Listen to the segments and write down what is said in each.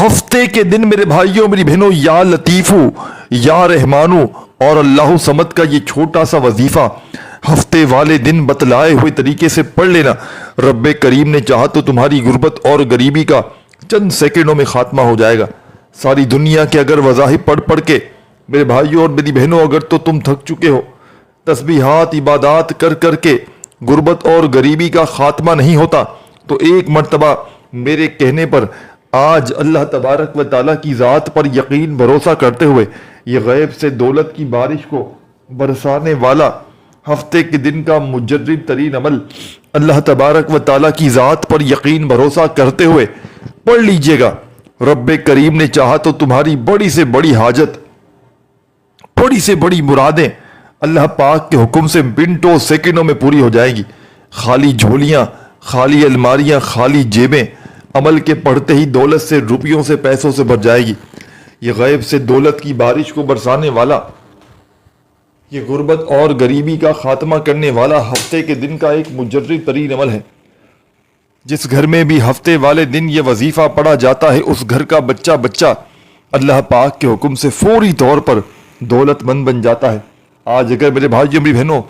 ہفتے کے دن میرے بھائیوں میری بہنوں یا لطیفو یا رحمانو اور اللہ سمد کا یہ چھوٹا سا وظیفہ ہفتے والے دن بتلائے ہوئے طریقے سے پڑھ لینا، رب کریم نے چاہا تو تمہاری غربت اور غریبی کا چند سیکنڈوں میں خاتمہ ہو جائے گا۔ ساری دنیا کے اگر وظائف پڑھ پڑھ کے میرے بھائیوں اور میری بہنوں اگر تو تم تھک چکے ہو، تسبیحات عبادات کر کر کے غربت اور غریبی کا خاتمہ نہیں ہوتا، تو ایک مرتبہ میرے کہنے پر آج اللہ تبارک و تعالیٰ کی ذات پر یقین بھروسہ کرتے ہوئے یہ غیب سے دولت کی بارش کو برسانے والا ہفتے کے دن کا مجرب ترین عمل اللہ تبارک و تعالیٰ کی ذات پر یقین بھروسہ کرتے ہوئے پڑھ لیجئے گا۔ رب کریم نے چاہا تو تمہاری بڑی سے بڑی حاجت، بڑی سے بڑی مرادیں اللہ پاک کے حکم سے منٹوں سیکنڈوں میں پوری ہو جائے گی۔ خالی جھولیاں، خالی الماریاں، خالی جیبیں عمل کے پڑھتے ہی دولت سے، روپیوں سے، پیسوں سے بھر جائے گی۔ یہ غیب سے دولت کی بارش کو برسانے والا، یہ غربت اور غریبی کا خاتمہ کرنے والا ہفتے کے دن کا ایک مجرب ترین عمل ہے۔ جس گھر میں بھی ہفتے والے دن یہ وظیفہ پڑھا جاتا ہے، اس گھر کا بچہ بچہ اللہ پاک کے حکم سے فوری طور پر دولت مند بن جاتا ہے۔ آج اگر میرے بھائیوں میری بہنوں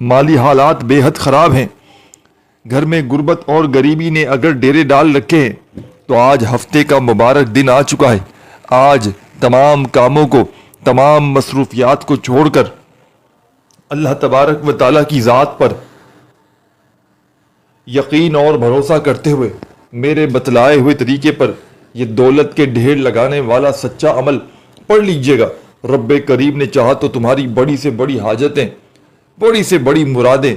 مالی حالات بے حد خراب ہیں، گھر میں غربت اور غریبی نے اگر ڈیرے ڈال رکھے ہیں، تو آج ہفتے کا مبارک دن آ چکا ہے۔ آج تمام کاموں کو، تمام مصروفیات کو چھوڑ کر اللہ تبارک و تعالیٰ کی ذات پر یقین اور بھروسہ کرتے ہوئے میرے بتلائے ہوئے طریقے پر یہ دولت کے ڈھیر لگانے والا سچا عمل پڑھ لیجئے گا۔ رب کریم نے چاہا تو تمہاری بڑی سے بڑی حاجتیں، بڑی سے بڑی مرادیں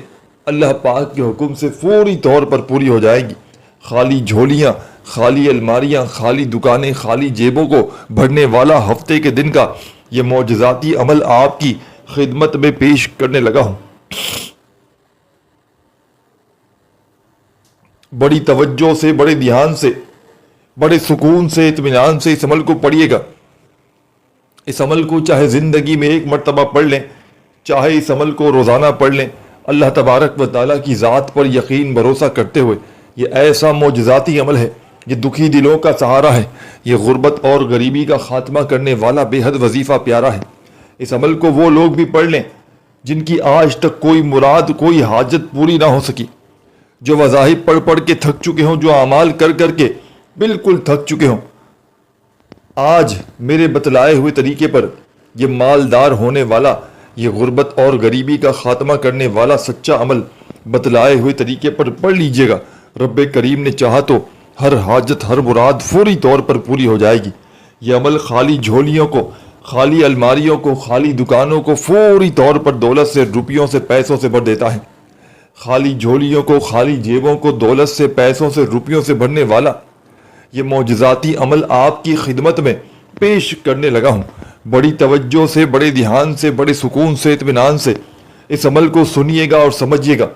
اللہ پاک کے حکم سے فوری طور پر پوری ہو جائیں گی۔ خالی جھولیاں، خالی الماریاں، خالی دکانیں، خالی جیبوں کو بھرنے والا ہفتے کے دن کا یہ معجزاتی عمل آپ کی خدمت میں پیش کرنے لگا ہوں۔ بڑی توجہ سے، بڑے دھیان سے، بڑے سکون سے، اطمینان سے اس عمل کو پڑھیے گا۔ اس عمل کو چاہے زندگی میں ایک مرتبہ پڑھ لیں، چاہے اس عمل کو روزانہ پڑھ لیں، اللہ تبارک و تعالیٰ کی ذات پر یقین بھروسہ کرتے ہوئے یہ ایسا معجزاتی عمل ہے، یہ دکھی دلوں کا سہارا ہے، یہ غربت اور غریبی کا خاتمہ کرنے والا بے حد وظیفہ پیارا ہے۔ اس عمل کو وہ لوگ بھی پڑھ لیں جن کی آج تک کوئی مراد، کوئی حاجت پوری نہ ہو سکی، جو وظائف پڑھ پڑھ کے تھک چکے ہوں، جو اعمال کر کر کے بالکل تھک چکے ہوں۔ آج میرے بتلائے ہوئے طریقے پر یہ مالدار ہونے والا، یہ غربت اور غریبی کا خاتمہ کرنے والا سچا عمل بتلائے ہوئے طریقے پر پڑھ لیجئے گا۔ رب کریم نے چاہا تو ہر حاجت، ہر مراد فوری طور پر پوری ہو جائے گی۔ یہ عمل خالی جھولیوں کو، خالی الماریوں کو، خالی دکانوں کو فوری طور پر دولت سے، روپیوں سے، پیسوں سے بھر دیتا ہے۔ خالی جھولیوں کو، خالی جیبوں کو دولت سے، پیسوں سے، روپیوں سے بھرنے والا یہ معجزاتی عمل آپ کی خدمت میں پیش کرنے لگا ہوں۔ بڑی توجہ سے، بڑے دھیان سے، بڑے سکون سے، اطمینان سے اس عمل کو سنیے گا اور سمجھیے گا،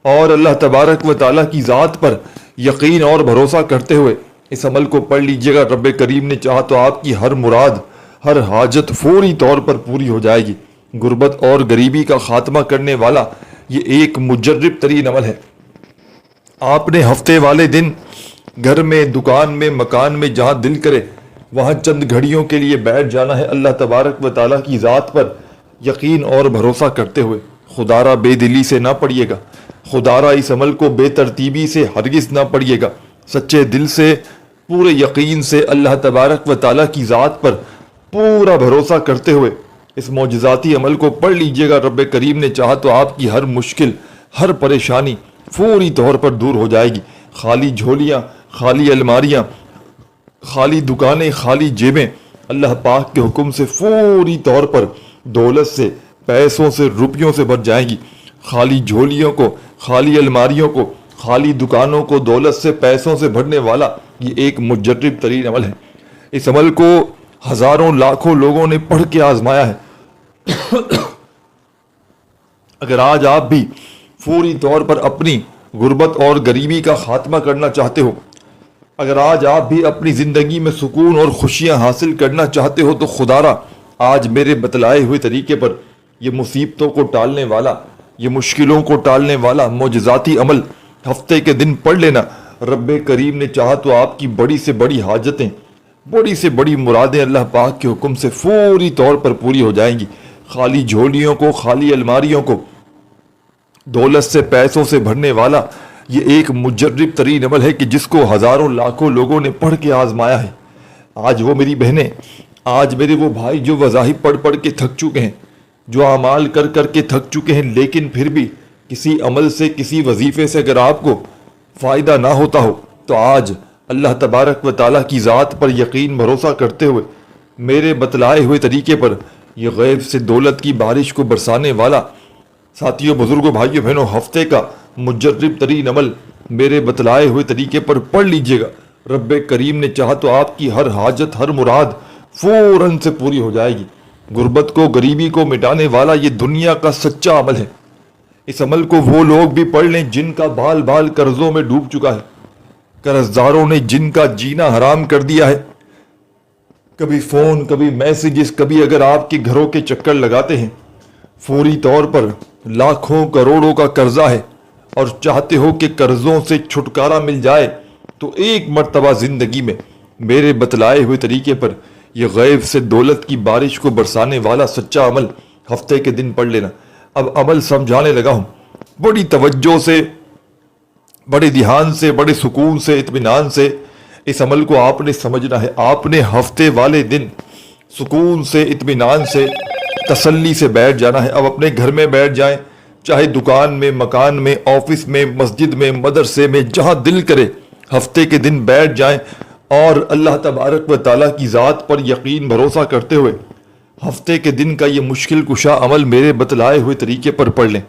اور اللہ تبارک و تعالیٰ کی ذات پر یقین اور بھروسہ کرتے ہوئے اس عمل کو پڑھ لیجئے گا۔ رب کریم نے چاہا تو آپ کی ہر مراد، ہر حاجت فوری طور پر پوری ہو جائے گی۔ غربت اور غریبی کا خاتمہ کرنے والا یہ ایک مجرب ترین عمل ہے۔ آپ نے ہفتے والے دن گھر میں، دکان میں، مکان میں جہاں دل کرے وہاں چند گھڑیوں کے لیے بیٹھ جانا ہے، اللہ تبارک و تعالیٰ کی ذات پر یقین اور بھروسہ کرتے ہوئے۔ خدارہ بے دلی سے نہ پڑھیے گا، خدارہ اس عمل کو بے ترتیبی سے ہرگز نہ پڑھیے گا، سچے دل سے، پورے یقین سے اللہ تبارک و تعالیٰ کی ذات پر پورا بھروسہ کرتے ہوئے اس معجزاتی عمل کو پڑھ لیجئے گا۔ رب کریم نے چاہا تو آپ کی ہر مشکل، ہر پریشانی فوری طور پر دور ہو جائے گی۔ خالی جھولیاں، خالی الماریاں، خالی دکانیں، خالی جیبیں اللہ پاک کے حکم سے فوری طور پر دولت سے، پیسوں سے، روپیوں سے بھر جائیں گی۔ خالی جھولیوں کو، خالی الماریوں کو، خالی دکانوں کو دولت سے، پیسوں سے بھرنے والا یہ ایک مجرب ترین عمل ہے۔ اس عمل کو ہزاروں لاکھوں لوگوں نے پڑھ کے آزمایا ہے۔ اگر آج آپ بھی فوری طور پر اپنی غربت اور غریبی کا خاتمہ کرنا چاہتے ہو، اگر آج آپ بھی اپنی زندگی میں سکون اور خوشیاں حاصل کرنا چاہتے ہو، تو خدارہ آج میرے بتلائے ہوئے طریقے پر یہ مصیبتوں کو ٹالنے والا، یہ مشکلوں کو ٹالنے والا معجزاتی عمل ہفتے کے دن پڑھ لینا۔ رب کریم نے چاہا تو آپ کی بڑی سے بڑی حاجتیں، بڑی سے بڑی مرادیں اللہ پاک کے حکم سے فوری طور پر پوری ہو جائیں گی۔ خالی جھولیوں کو، خالی الماریوں کو دولت سے، پیسوں سے بھرنے والا یہ ایک مجرب ترین عمل ہے کہ جس کو ہزاروں لاکھوں لوگوں نے پڑھ کے آزمایا ہے۔ آج وہ میری بہنیں، آج میرے وہ بھائی جو وظائف پڑھ پڑھ کے تھک چکے ہیں، جو اعمال کر کر کے تھک چکے ہیں، لیکن پھر بھی کسی عمل سے، کسی وظیفے سے اگر آپ کو فائدہ نہ ہوتا ہو تو آج اللہ تبارک و تعالیٰ کی ذات پر یقین بھروسہ کرتے ہوئے میرے بتلائے ہوئے طریقے پر یہ غیب سے دولت کی بارش کو برسانے والا ساتھیوں، بزرگوں، بھائیوں، بہنوں، ہفتے کا مجرب ترین عمل میرے بتلائے ہوئے طریقے پر پڑھ لیجئے گا۔ رب کریم نے چاہا تو آپ کی ہر حاجت، ہر مراد فوراً سے پوری ہو جائے گی۔ غربت کو، غریبی کو مٹانے والا یہ دنیا کا سچا عمل ہے۔ اس عمل کو وہ لوگ بھی پڑھ لیں جن کا بال بال قرضوں میں ڈوب چکا ہے، قرض داروں نے جن کا جینا حرام کر دیا ہے۔ کبھی فون، کبھی میسیجز، کبھی اگر آپ کے گھروں کے چکر لگاتے ہیں، فوری طور پر لاکھوں کروڑوں کا قرضہ ہے اور چاہتے ہو کہ قرضوں سے چھٹکارا مل جائے تو ایک مرتبہ زندگی میں میرے بتلائے ہوئے طریقے پر یہ غیب سے دولت کی بارش کو برسانے والا سچا عمل ہفتے کے دن پڑھ لینا۔ اب عمل سمجھانے لگا ہوں، بڑی توجہ سے، بڑے دھیان سے، بڑے سکون سے، اطمینان سے اس عمل کو آپ نے سمجھنا ہے۔ آپ نے ہفتے والے دن سکون سے، اطمینان سے، تسلی سے بیٹھ جانا ہے۔ اب اپنے گھر میں بیٹھ جائیں، چاہے دکان میں، مکان میں، آفس میں، مسجد میں، مدرسے میں، جہاں دل کرے ہفتے کے دن بیٹھ جائیں اور اللہ تبارک و تعالیٰ کی ذات پر یقین بھروسہ کرتے ہوئے ہفتے کے دن کا یہ مشکل کشا عمل میرے بتلائے ہوئے طریقے پر پڑھ لیں۔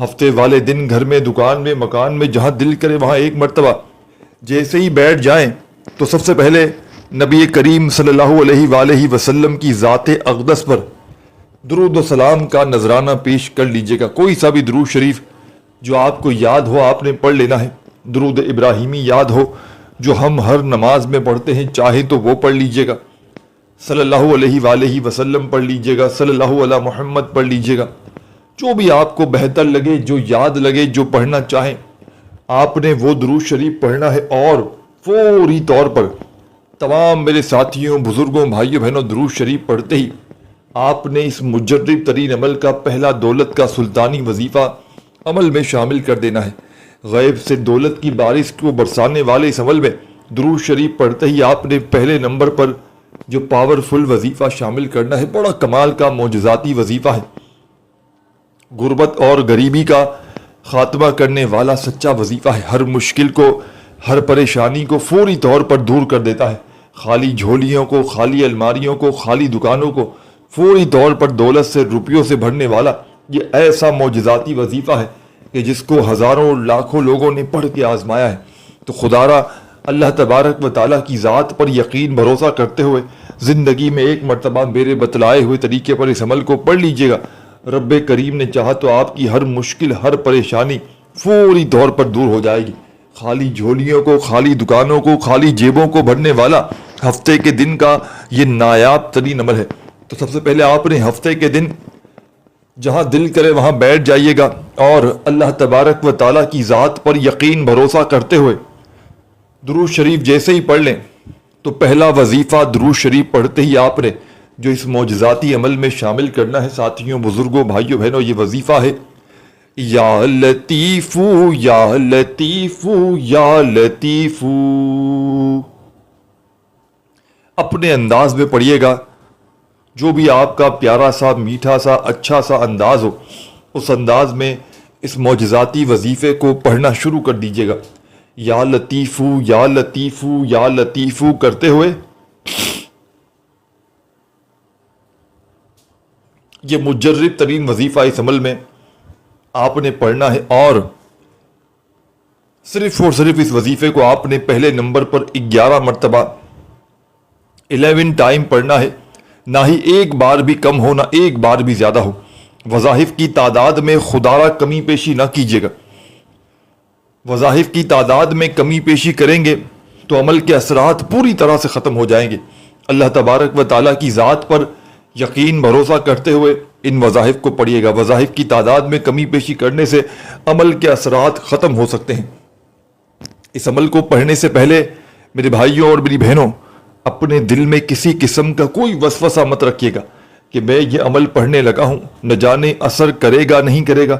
ہفتے والے دن گھر میں، دکان میں، مکان میں، جہاں دل کرے وہاں ایک مرتبہ جیسے ہی بیٹھ جائیں تو سب سے پہلے نبی کریم صلی اللہ علیہ وآلہ وسلم کی ذات اقدس پر درود و سلام کا نذرانہ پیش کر لیجئے گا۔ کوئی سا بھی درود شریف جو آپ کو یاد ہو آپ نے پڑھ لینا ہے۔ درود ابراہیمی یاد ہو جو ہم ہر نماز میں پڑھتے ہیں، چاہے تو وہ پڑھ لیجئے گا۔ صلی اللہ علیہ وآلہ وسلم پڑھ لیجئے گا، صلی اللہ علیہ محمد پڑھ لیجئے گا۔ جو بھی آپ کو بہتر لگے، جو یاد لگے، جو پڑھنا چاہیں آپ نے وہ درود شریف پڑھنا ہے۔ اور فوری طور پر تمام میرے ساتھیوں، بزرگوں، بھائیوں، بہنوں، درود شریف پڑھتے ہی آپ نے اس مجرب ترین عمل کا پہلا دولت کا سلطانی وظیفہ عمل میں شامل کر دینا ہے۔ غیب سے دولت کی بارش کو برسانے والے اس عمل میں درود شریف پڑھتے ہی آپ نے پہلے نمبر پر جو پاورفل وظیفہ شامل کرنا ہے، بڑا کمال کا معجزاتی وظیفہ ہے۔ غربت اور غریبی کا خاتمہ کرنے والا سچا وظیفہ ہے۔ ہر مشکل کو، ہر پریشانی کو فوری طور پر دور کر دیتا ہے۔ خالی جھولیوں کو، خالی الماریوں کو، خالی دکانوں کو فوری طور پر دولت سے، روپیوں سے بھرنے والا یہ ایسا معجزاتی وظیفہ ہے کہ جس کو ہزاروں لاکھوں لوگوں نے پڑھ کے آزمایا ہے۔ تو خدارا اللہ تبارک و تعالیٰ کی ذات پر یقین بھروسہ کرتے ہوئے زندگی میں ایک مرتبہ میرے بتلائے ہوئے طریقے پر اس عمل کو پڑھ لیجئے گا۔ رب کریم نے چاہا تو آپ کی ہر مشکل، ہر پریشانی فوری طور پر دور ہو جائے گی۔ خالی جھولیوں کو، خالی دکانوں کو، خالی جیبوں کو بھرنے والا ہفتے کے دن کا یہ نایاب ترین عمل ہے۔ تو سب سے پہلے آپ نے ہفتے کے دن جہاں دل کرے وہاں بیٹھ جائیے گا اور اللہ تبارک و تعالیٰ کی ذات پر یقین بھروسہ کرتے ہوئے درود شریف جیسے ہی پڑھ لیں تو پہلا وظیفہ درود شریف پڑھتے ہی آپ نے جو اس معجزاتی عمل میں شامل کرنا ہے ساتھیوں، بزرگوں، بھائیوں، بہنوں، یہ وظیفہ ہے یا لطیفو یا لطیفو یا لطیفو۔ اپنے انداز میں پڑھیے گا، جو بھی آپ کا پیارا سا، میٹھا سا، اچھا سا انداز ہو اس انداز میں اس معجزاتی وظیفے کو پڑھنا شروع کر دیجیے گا۔ یا لطیفو یا لطیفو یا لطیفو کرتے ہوئے یہ مجرب ترین وظیفہ اس عمل میں آپ نے پڑھنا ہے، اور صرف اس وظیفے کو آپ نے پہلے نمبر پر 11 مرتبہ 11 ٹائم پڑھنا ہے۔ نہ ہی ایک بار بھی کم ہو، نہ ایک بار بھی زیادہ ہو۔ وظائف کی تعداد میں خدارہ کمی پیشی نہ کیجیے گا۔ وظائف کی تعداد میں کمی پیشی کریں گے تو عمل کے اثرات پوری طرح سے ختم ہو جائیں گے۔ اللہ تبارک و تعالیٰ کی ذات پر یقین بھروسہ کرتے ہوئے ان وظائف کو پڑھیے گا۔ وظائف کی تعداد میں کمی پیشی کرنے سے عمل کے اثرات ختم ہو سکتے ہیں۔ اس عمل کو پڑھنے سے پہلے میرے بھائیوں اور میری بہنوں، اپنے دل میں کسی قسم کا کوئی وسوسہ مت رکھیے گا کہ میں یہ عمل پڑھنے لگا ہوں، نہ جانے اثر کرے گا نہیں کرے گا،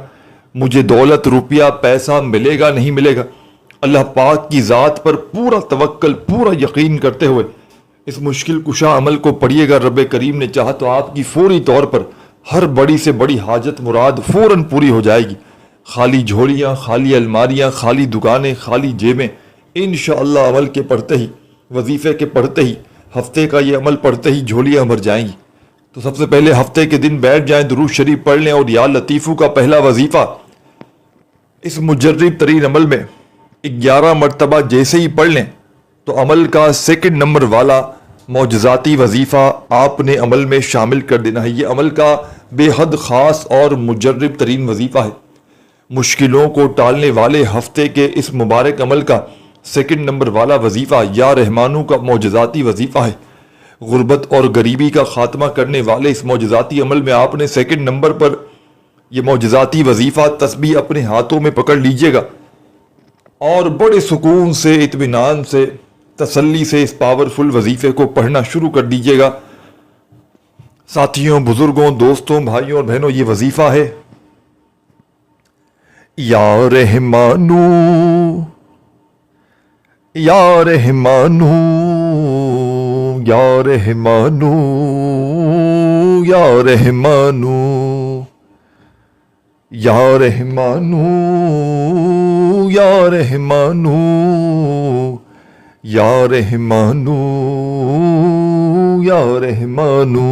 مجھے دولت روپیہ پیسہ ملے گا نہیں ملے گا۔ اللہ پاک کی ذات پر پورا توکل، پورا یقین کرتے ہوئے اس مشکل کشا عمل کو پڑھیے گا۔ رب کریم نے چاہا تو آپ کی فوری طور پر ہر بڑی سے بڑی حاجت مراد فوراً پوری ہو جائے گی۔ خالی جھولیاں، خالی الماریاں، خالی دکانیں، خالی جیبیں، انشاءاللہ عمل کے پڑھتے ہی، وظیفے کے پڑھتے ہی، ہفتے کا یہ عمل پڑھتے ہی جھولیاں بھر جائیں گی۔ تو سب سے پہلے ہفتے کے دن بیٹھ جائیں، درود شریف پڑھ لیں، اور یا لطیفو کا پہلا وظیفہ اس مجرب ترین عمل میں 11 مرتبہ جیسے ہی پڑھ لیں تو عمل کا سیکنڈ نمبر والا معجزاتی وظیفہ آپ نے عمل میں شامل کر دینا ہے۔ یہ عمل کا بے حد خاص اور مجرب ترین وظیفہ ہے۔ مشکلوں کو ٹالنے والے ہفتے کے اس مبارک عمل کا سیکنڈ نمبر والا وظیفہ یا رحمانو کا معجزاتی وظیفہ ہے۔ غربت اور غریبی کا خاتمہ کرنے والے اس معجزاتی عمل میں آپ نے سیکنڈ نمبر پر یہ معجزاتی وظیفہ تسبیح اپنے ہاتھوں میں پکڑ لیجئے گا اور بڑے سکون سے، اطمینان سے، تسلی سے اس پاورفل وظیفے کو پڑھنا شروع کر دیجئے گا۔ ساتھیوں، بزرگوں، دوستوں، بھائیوں اور بہنوں، یہ وظیفہ ہے یا رحمانو یا رحمانو یا رحمانو یا رحمانو یا رحمانو یا رحمانو یا رحمانو یا رحمانو۔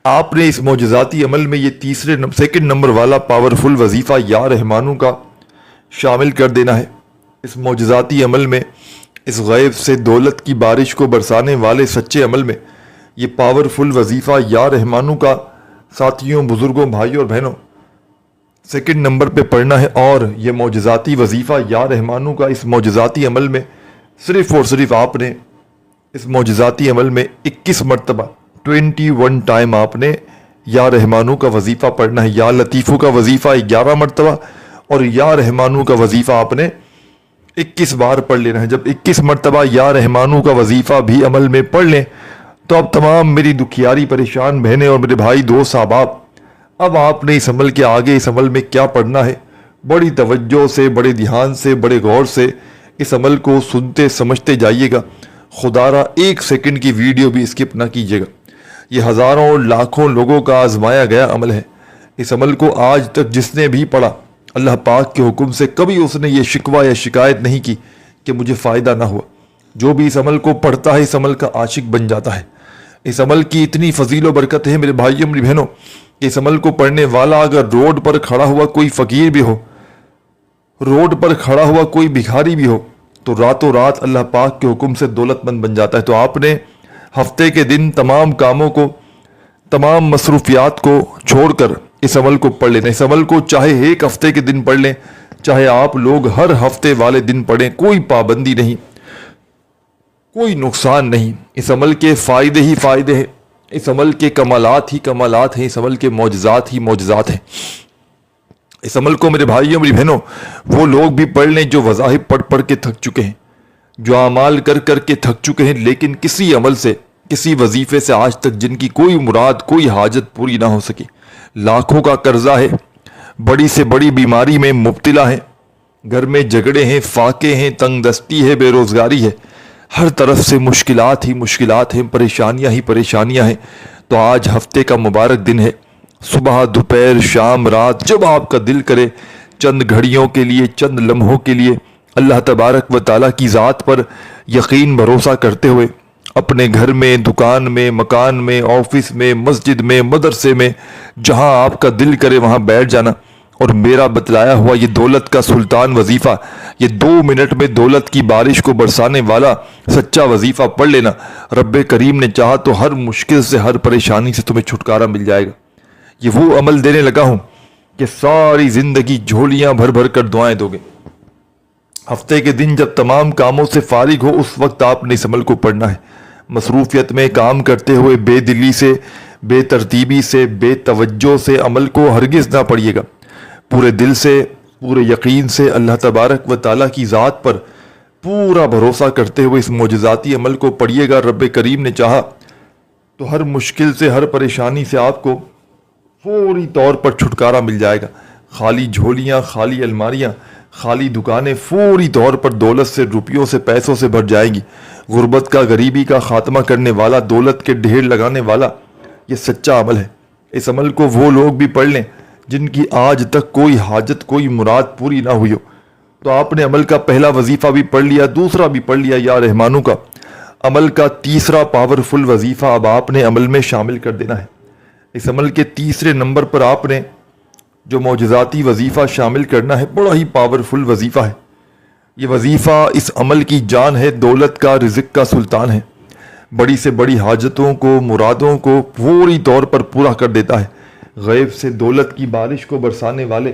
آپ نے اس معجزاتی عمل میں یہ سیکنڈ نمبر والا پاورفل وظیفہ یا رحمانو کا شامل کر دینا ہے۔ اس معجزاتی عمل میں، اس غیب سے دولت کی بارش کو برسانے والے سچے عمل میں یہ پاورفل وظیفہ یا رحمانو کا ساتھیوں، بزرگوں، بھائیوں اور بہنوں سیکنڈ نمبر پہ پڑھنا ہے۔ اور یہ معجزاتی وظیفہ یا رحمانو کا اس معجزاتی عمل میں صرف اور صرف آپ نے اس معجزاتی عمل میں 21 مرتبہ 21 ٹائم آپ نے یا رحمانو کا وظیفہ پڑھنا ہے۔ یا لطیفو کا وظیفہ 11 مرتبہ اور یا رحمانو کا وظیفہ آپ نے 21 بار پڑھ لینا ہے۔ جب 21 مرتبہ یا رحمانو کا وظیفہ بھی عمل میں پڑھ لیں تو اب تمام میری دکھیاری پریشان بہنیں اور میرے بھائی دوست احباب، اب آپ نے اس عمل کے آگے اس عمل میں کیا پڑھنا ہے، بڑی توجہ سے، بڑے دھیان سے، بڑے غور سے اس عمل کو سنتے سمجھتے جائیے گا۔ خدا را 1 سیکنڈ کی ویڈیو بھی اسکپ نہ کیجیے گا۔ یہ ہزاروں اور لاکھوں لوگوں کا آزمایا گیا عمل ہے۔ اس عمل کو آج تک جس نے بھی پڑھا، اللہ پاک کے حکم سے کبھی اس نے یہ شکوہ یا شکایت نہیں کی کہ مجھے فائدہ نہ ہوا۔ جو بھی اس عمل کو پڑھتا ہے اس عمل کا عاشق بن جاتا ہے۔ اس عمل کی اتنی فضیل و برکت ہے میرے بھائیوں میری بہنوں، کہ اس عمل کو پڑھنے والا اگر روڈ پر کھڑا ہوا کوئی فقیر بھی ہو، روڈ پر کھڑا ہوا کوئی بھکاری بھی ہو، تو راتوں رات اللہ پاک کے حکم سے دولت مند بن جاتا ہے۔ تو آپ نے ہفتے کے دن تمام کاموں کو، تمام مصروفیات کو چھوڑ کر اس عمل کو پڑھ لینا۔ اس عمل کو چاہے 1 ہفتے کے دن پڑھ لیں، چاہے آپ لوگ ہر ہفتے والے دن پڑھیں، کوئی پابندی نہیں، کوئی نقصان نہیں۔ اس عمل کے فائدے ہی فائدے ہیں، اس عمل کے کمالات ہی کمالات ہیں، اس عمل کے معجزات ہی معجزات ہیں۔ اس عمل کو میرے بھائیوں میری بہنوں وہ لوگ بھی پڑھ لیں جو وظائف پڑھ پڑھ کے تھک چکے ہیں، جو اعمال کر کر کے تھک چکے ہیں، لیکن کسی عمل سے، کسی وظیفے سے آج تک جن کی کوئی مراد، کوئی حاجت پوری نہ ہو سکی، لاکھوں کا قرضہ ہے، بڑی سے بڑی بیماری میں مبتلا ہیں، گھر میں جھگڑے ہیں، فاقے ہیں، تنگ دستی ہے، بے روزگاری ہے، ہر طرف سے مشکلات ہی مشکلات ہیں، پریشانیاں ہی پریشانیاں ہیں۔ تو آج ہفتے کا مبارک دن ہے، صبح، دوپہر، شام، رات، جب آپ کا دل کرے چند گھڑیوں کے لیے، چند لمحوں کے لیے اللہ تبارک و تعالیٰ کی ذات پر یقین بھروسہ کرتے ہوئے اپنے گھر میں، دکان میں، مکان میں، آفس میں، مسجد میں، مدرسے میں، جہاں آپ کا دل کرے وہاں بیٹھ جانا اور میرا بتلایا ہوا یہ دولت کا سلطان وظیفہ، یہ 2 منٹ میں دولت کی بارش کو برسانے والا سچا وظیفہ پڑھ لینا۔ رب کریم نے چاہا تو ہر مشکل سے، ہر پریشانی سے تمہیں چھٹکارا مل جائے گا۔ یہ وہ عمل دینے لگا ہوں کہ ساری زندگی جھولیاں بھر بھر کر دعائیں دو گے۔ ہفتے کے دن جب تمام کاموں سے فارغ ہو اس وقت آپ نے اس عمل کو پڑھنا ہے۔ مصروفیت میں کام کرتے ہوئے بے دلی سے، بے ترتیبی سے، بے توجہ سے عمل کو ہرگز نہ پڑھیے گا۔ پورے دل سے، پورے یقین سے اللہ تبارک و تعالیٰ کی ذات پر پورا بھروسہ کرتے ہوئے اس معجزاتی عمل کو پڑھیے گا. رب کریم نے چاہا تو ہر مشکل سے، ہر پریشانی سے آپ کو فوری طور پر چھٹکارا مل جائے گا. خالی جھولیاں، خالی الماریاں، خالی دکانیں فوری طور پر دولت سے، روپیوں سے، پیسوں سے بھر جائیں گی. غربت کا، غریبی کا خاتمہ کرنے والا، دولت کے ڈھیر لگانے والا یہ سچا عمل ہے. اس عمل کو وہ لوگ بھی پڑھ لیں جن کی آج تک کوئی حاجت، کوئی مراد پوری نہ ہوئی ہو. تو آپ نے عمل کا پہلا وظیفہ بھی پڑھ لیا، دوسرا بھی پڑھ لیا. یا رحمانوں کا عمل کا تیسرا پاورفل وظیفہ اب آپ نے عمل میں شامل کر دینا ہے. اس عمل کے تیسرے نمبر پر آپ نے جو معجزاتی وظیفہ شامل کرنا ہے، بڑا ہی پاورفل وظیفہ ہے. یہ وظیفہ اس عمل کی جان ہے، دولت کا، رزق کا سلطان ہے. بڑی سے بڑی حاجتوں کو، مرادوں کو فوری طور پر پورا کر دیتا ہے. غیب سے دولت کی بارش کو برسانے والے،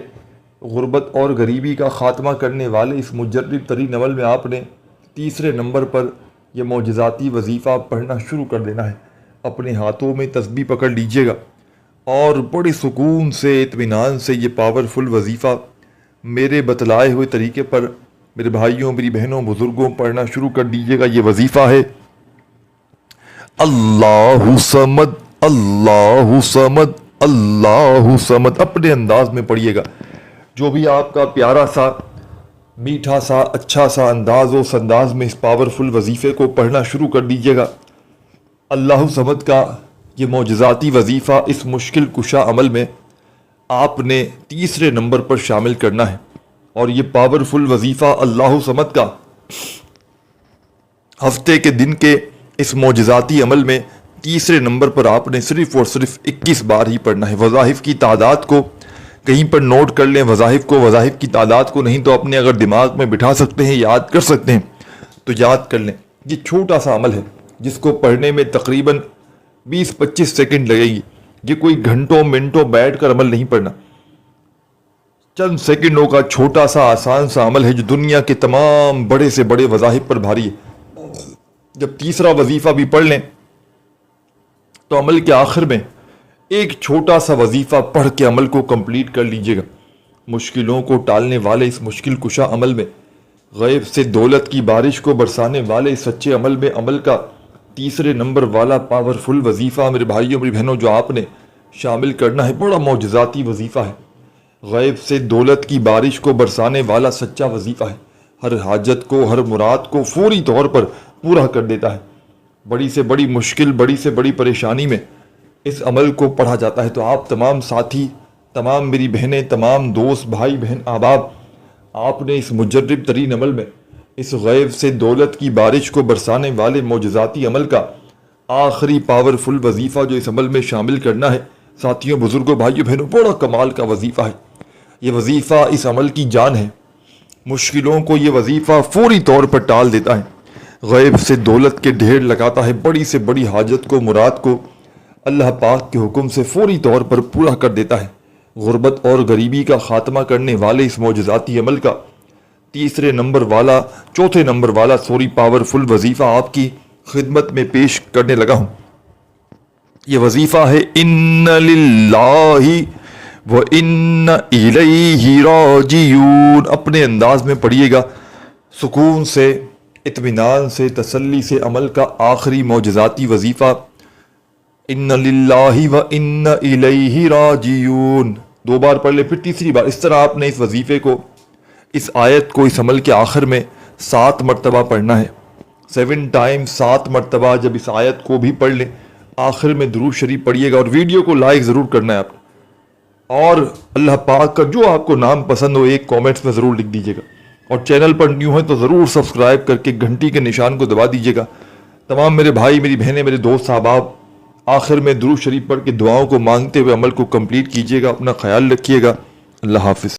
غربت اور غریبی کا خاتمہ کرنے والے اس مجرب ترین عمل میں آپ نے تیسرے نمبر پر یہ معجزاتی وظیفہ پڑھنا شروع کر دینا ہے. اپنے ہاتھوں میں تسبیح پکڑ لیجئے گا اور بڑے سکون سے، اطمینان سے یہ پاورفل وظیفہ میرے بتلائے ہوئے طریقے پر میرے بھائیوں، میری بہنوں، بزرگوں پڑھنا شروع کر دیجئے گا. یہ وظیفہ ہے اللہ صمد، اللہ صمد، اللہ صمد. اپنے انداز میں پڑھیے گا، جو بھی آپ کا پیارا سا، میٹھا سا، اچھا سا انداز ہو، اس انداز میں اس پاورفل وظیفے کو پڑھنا شروع کر دیجئے گا. اللہ صمد کا یہ معجزاتی وظیفہ اس مشکل کشا عمل میں آپ نے تیسرے نمبر پر شامل کرنا ہے. اور یہ پاورفل وظیفہ اللہ صمد کا ہفتے کے دن کے اس معجزاتی عمل میں تیسرے نمبر پر آپ نے صرف اور صرف 21 بار ہی پڑھنا ہے. وظائف کی تعداد کو کہیں پر نوٹ کر لیں، وظائف کی تعداد کو نہیں تو اپنے اگر دماغ میں بٹھا سکتے ہیں، یاد کر سکتے ہیں تو یاد کر لیں. یہ چھوٹا سا عمل ہے جس کو پڑھنے میں تقریباً 20-25 سیکنڈ لگے گی. یہ کوئی گھنٹوں منٹوں بیٹھ کر عمل نہیں پڑھنا، چند سیکنڈوں کا چھوٹا سا آسان سا عمل ہے جو دنیا کے تمام بڑے سے بڑے وظائف پر بھاری ہے. جب تیسرا وظیفہ بھی پڑھ لیں تو عمل کے آخر میں ایک چھوٹا سا وظیفہ پڑھ کے عمل کو کمپلیٹ کر لیجئے گا. مشکلوں کو ٹالنے والے اس مشکل کشا عمل میں، غیب سے دولت کی بارش کو برسانے والے اس سچے عمل میں، عمل کا تیسرے نمبر والا پاورفل وظیفہ میرے بھائیوں، میری بہنوں، جو آپ نے شامل کرنا ہے، بڑا معجزاتی وظیفہ ہے. غیب سے دولت کی بارش کو برسانے والا سچا وظیفہ ہے. ہر حاجت کو، ہر مراد کو فوری طور پر پورا کر دیتا ہے. بڑی سے بڑی مشکل، بڑی سے بڑی پریشانی میں اس عمل کو پڑھا جاتا ہے. تو آپ تمام ساتھی، تمام میری بہنیں، تمام دوست، بھائی بہن، احباب، آپ نے اس مجرب ترین عمل میں، اس غیب سے دولت کی بارش کو برسانے والے معجزاتی عمل کا آخری پاورفل وظیفہ جو اس عمل میں شامل کرنا ہے، ساتھیوں، بزرگوں، بھائیوں، بہنوں، بڑا کمال کا وظیفہ ہے. یہ وظیفہ اس عمل کی جان ہے. مشکلوں کو یہ وظیفہ فوری طور پر ٹال دیتا ہے. غیب سے دولت کے ڈھیر لگاتا ہے. بڑی سے بڑی حاجت کو، مراد کو اللہ پاک کے حکم سے فوری طور پر پورا کر دیتا ہے. غربت اور غریبی کا خاتمہ کرنے والے اس معجزاتی عمل کا چوتھے نمبر والا پاورفل وظیفہ آپ کی خدمت میں پیش کرنے لگا ہوں. یہ وظیفہ ہے ان للہ وَإِنَّ إِلَيْهِ رَاجِعُونَ. اپنے انداز میں پڑھیے گا، سکون سے، اطمینان سے، تسلی سے. عمل کا آخری معجزاتی وظیفہ ان للہ وَإِنَّ إِلَيْهِ رَاجِعُونَ. 2 بار پڑھ لے، پھر تیسری بار. اس طرح آپ نے اس وظیفے کو، اس آیت کو اس عمل کے آخر میں 7 مرتبہ پڑھنا ہے. 7 ٹائم، 7 مرتبہ. جب اس آیت کو بھی پڑھ لیں، آخر میں درود شریف پڑھیے گا اور ویڈیو کو لائک ضرور کرنا ہے آپ نے. اور اللہ پاک کا جو آپ کو نام پسند ہو ایک کامنٹس میں ضرور لکھ دیجیے گا. اور چینل پر نیو ہیں تو ضرور سبسکرائب کر کے گھنٹی کے نشان کو دبا دیجیے گا. تمام میرے بھائی، میری بہنیں، میرے دوست، احباب، آخر میں درود شریف پڑھ کے دعاؤں کو مانگتے ہوئے عمل کو کمپلیٹ کیجیے گا. اپنا خیال رکھیے گا. اللہ حافظ.